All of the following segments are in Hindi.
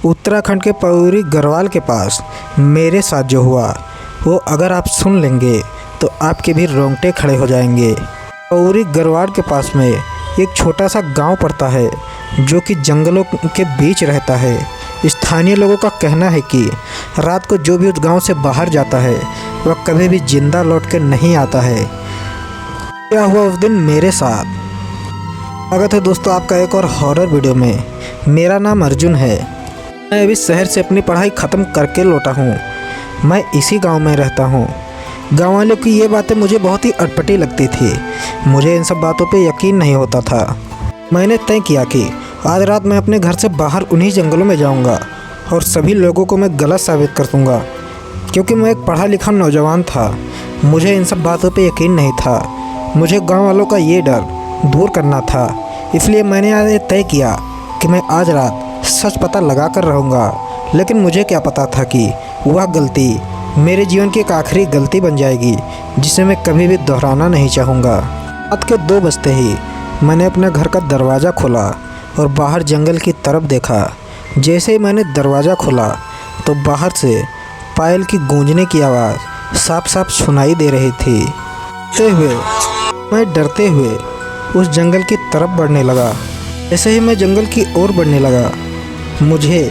उत्तराखंड के पौड़ी गढ़वाल के पास मेरे साथ जो हुआ वो अगर आप सुन लेंगे तो आपके भी रोंगटे खड़े हो जाएंगे। पौड़ी गढ़वाल के पास में एक छोटा सा गांव पड़ता है जो कि जंगलों के बीच रहता है। स्थानीय लोगों का कहना है कि रात को जो भी उस गांव से बाहर जाता है वह कभी भी जिंदा लौट के नहीं आता है। क्या हुआ उस दिन मेरे साथ। स्वागत है दोस्तों आपका एक और हॉरर वीडियो में। मेरा नाम अर्जुन है। मैं अभी शहर से अपनी पढ़ाई ख़त्म करके लौटा हूँ। मैं इसी गांव में रहता हूँ। गांव वालों की ये बातें मुझे बहुत ही अटपटी लगती थी। मुझे इन सब बातों पे यकीन नहीं होता था। मैंने तय किया कि आज रात मैं अपने घर से बाहर उन्हीं जंगलों में जाऊंगा और सभी लोगों को मैं गलत साबित कर दूंगा, क्योंकि मैं एक पढ़ा लिखा नौजवान था। मुझे इन सब बातों पे यकीन नहीं था। मुझे गाँव वालों का ये डर दूर करना था। इसलिए मैंने आज तय किया कि मैं आज रात सच पता लगा कर रहूँगा। लेकिन मुझे क्या पता था कि वह गलती मेरे जीवन की एक आखिरी गलती बन जाएगी जिसे मैं कभी भी दोहराना नहीं चाहूँगा। रात के 2 बजते ही मैंने अपने घर का दरवाज़ा खोला और बाहर जंगल की तरफ देखा। जैसे ही मैंने दरवाज़ा खोला तो बाहर से पायल की गूंजने की आवाज़ साफ साफ सुनाई दे रही थी। मैं डरते हुए उस जंगल की तरफ बढ़ने लगा। ऐसे ही मैं जंगल की ओर बढ़ने लगा, मुझे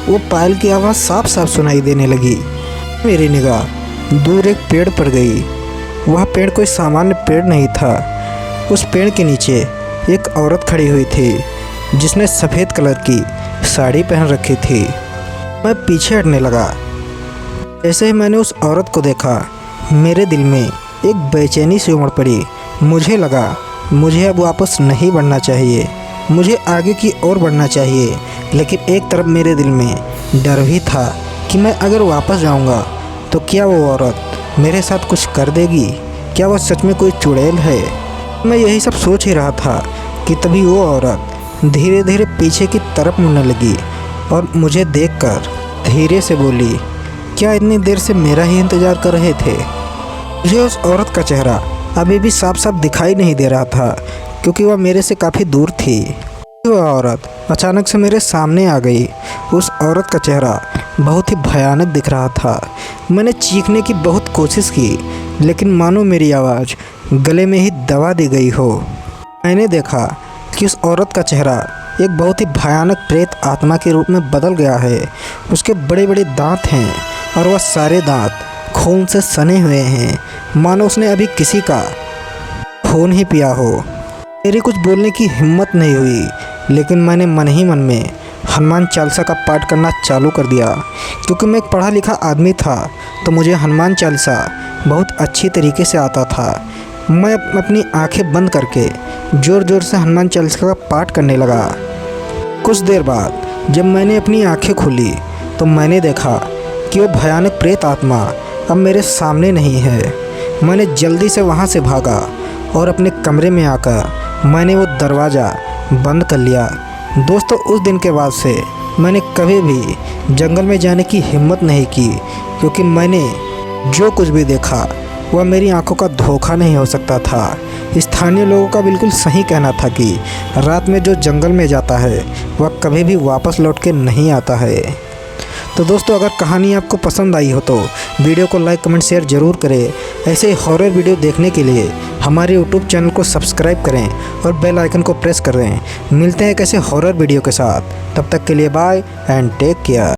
वो पायल की आवाज़ साफ साफ सुनाई देने लगी। मेरी निगाह दूर एक पेड़ पर गई। वह पेड़ कोई सामान्य पेड़ नहीं था। उस पेड़ के नीचे एक औरत खड़ी हुई थी जिसने सफ़ेद कलर की साड़ी पहन रखी थी। मैं पीछे हटने लगा। जैसे ही मैंने उस औरत को देखा मेरे दिल में एक बेचैनी सी उमड़ पड़ी। मुझे लगा मुझे अब वापस नहीं बढ़ना चाहिए, मुझे आगे की ओर बढ़ना चाहिए। लेकिन एक तरफ मेरे दिल में डर भी था कि मैं अगर वापस जाऊंगा तो क्या वो औरत मेरे साथ कुछ कर देगी, क्या वह सच में कोई चुड़ैल है। मैं यही सब सोच ही रहा था कि तभी वो औरत धीरे धीरे पीछे की तरफ मुड़ने लगी और मुझे देखकर धीरे से बोली, क्या इतनी देर से मेरा ही इंतज़ार कर रहे थे। मुझे उस औरत का चेहरा अभी भी साफ साफ दिखाई नहीं दे रहा था क्योंकि वह मेरे से काफ़ी दूर थी। वह औरत अचानक से मेरे सामने आ गई। उस औरत का चेहरा बहुत ही भयानक दिख रहा था। मैंने चीखने की बहुत कोशिश की लेकिन मानो मेरी आवाज़ गले में ही दबा दी गई हो। मैंने देखा कि उस औरत का चेहरा एक बहुत ही भयानक प्रेत आत्मा के रूप में बदल गया है। उसके बड़े बड़े दांत हैं और वह सारे दांत खून से सने हुए हैं, मानो उसने अभी किसी का खून ही पिया हो। मेरी कुछ बोलने की हिम्मत नहीं हुई लेकिन मैंने मन ही मन में हनुमान चालीसा का पाठ करना चालू कर दिया। क्योंकि मैं एक पढ़ा लिखा आदमी था तो मुझे हनुमान चालीसा बहुत अच्छी तरीके से आता था। मैं अपनी आंखें बंद करके ज़ोर ज़ोर से हनुमान चालीसा का पाठ करने लगा। कुछ देर बाद जब मैंने अपनी आंखें खोली तो मैंने देखा कि वो भयानक प्रेत आत्मा अब मेरे सामने नहीं है। मैंने जल्दी से वहाँ से भागा और अपने कमरे में आकर मैंने वो दरवाज़ा बंद कर लिया। दोस्तों उस दिन के बाद से मैंने कभी भी जंगल में जाने की हिम्मत नहीं की, क्योंकि मैंने जो कुछ भी देखा वह मेरी आंखों का धोखा नहीं हो सकता था। स्थानीय लोगों का बिल्कुल सही कहना था कि रात में जो जंगल में जाता है वह कभी भी वापस लौट के नहीं आता है। तो दोस्तों अगर कहानी आपको पसंद आई हो तो वीडियो को लाइक कमेंट शेयर ज़रूर करें। ऐसे हॉरर वीडियो देखने के लिए हमारे यूट्यूब चैनल को सब्सक्राइब करें और बेल आइकन को प्रेस करें। मिलते हैं एक ऐसे हॉरर वीडियो के साथ। तब तक के लिए बाय एंड टेक केयर।